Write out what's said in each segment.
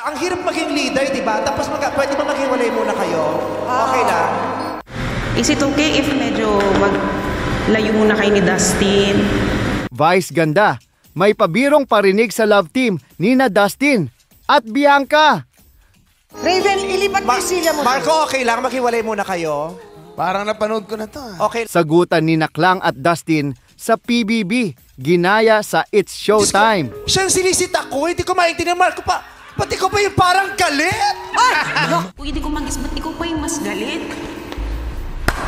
Ang hirap maging leader, di ba? Tapos pwede ba maghiwalay muna kayo? Okay lang? Is it okay if medyo maglayo muna kayo ni Dustin? Vice ganda, may pabirong parinig sa love team Nina Dustin at Bianca. Raven, ilipat mo sila mo. Marco, okay lang? Maghiwalay muna kayo? Parang napanood ko na to. Okay. Sagutan ni Naklang at Dustin sa PBB, ginaya sa It's Showtime. Siyang sinisita ko, hindi ko maintindihan, Marco pa. Pati ko pa yung parang galit. Uy, hindi ko magis, ba't ikaw pa yung mas galit?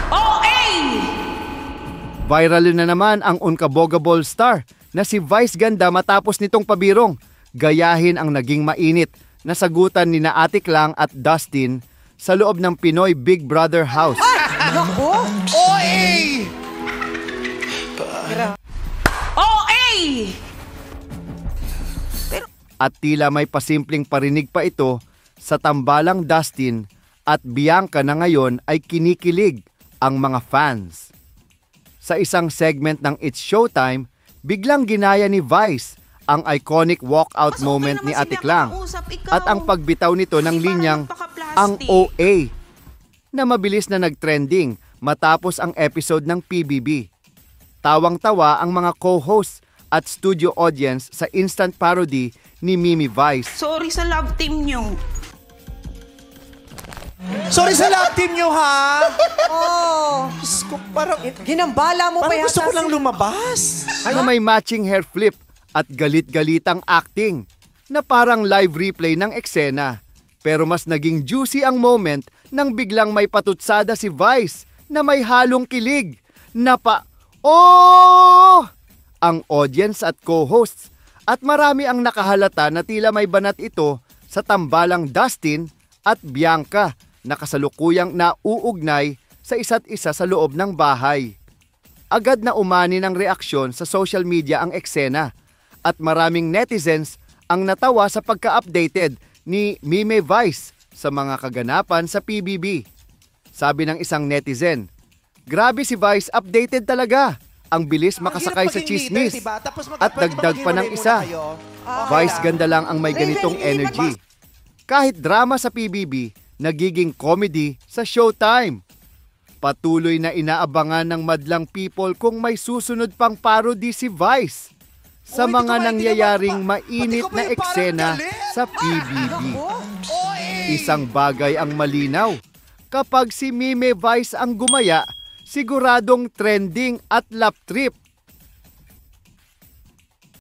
Okay! Viral na naman ang unkabogable star na si Vice Ganda matapos nitong pabirong. Gayahin ang naging mainit na sagutan ni na Ate Klang at Dustin sa loob ng Pinoy Big Brother house. Naku! OA! Okay! At tila may pasimpleng parinig pa ito sa tambalang Dustin at Bianca na ngayon ay kinikilig ang mga fans. Sa isang segment ng It's Showtime, biglang ginaya ni Vice ang iconic walkout moment ni Ate Klang at ang pagbitaw nito ng linyang ang OA na mabilis na nagtrending matapos ang episode ng PBB. Tawang-tawa ang mga co-hosts at studio audience sa instant parody ni Mimi Vice. Sorry sa love team nyo. Sorry sa love team nyo, ha? Oh, Diyos ko, parang ginambala mo pa parang yata. gusto ko lang lumabas. Na may matching hair flip at galit-galitang acting na parang live replay ng eksena. Pero mas naging juicy ang moment nang biglang may patutsada si Vice na may halong kilig na oh! Ang audience at co-hosts at marami ang nakahalata na tila may banat ito sa tambalang Dustin at Bianca na kasalukuyang nauugnay sa isa't isa sa loob ng bahay. Agad na umani ng reaksyon sa social media ang eksena at maraming netizens ang natawa sa pagka-updated ni Mime Vice sa mga kaganapan sa PBB. Sabi ng isang netizen, "Grabe si Vice, updated talaga. Ang bilis makasakay sa chismis." Diba? At dagdag pa ng isa, "Vice ganda lang ang may ganitong energy." Kahit drama sa PBB, nagiging comedy sa Showtime. Patuloy na inaabangan ng madlang people kung may susunod pang parody si Vice sa mga nangyayaring mainit na eksena sa PBB. Isang bagay ang malinaw, kapag si Mime Vice ang gumaya, siguradong trending at lap trip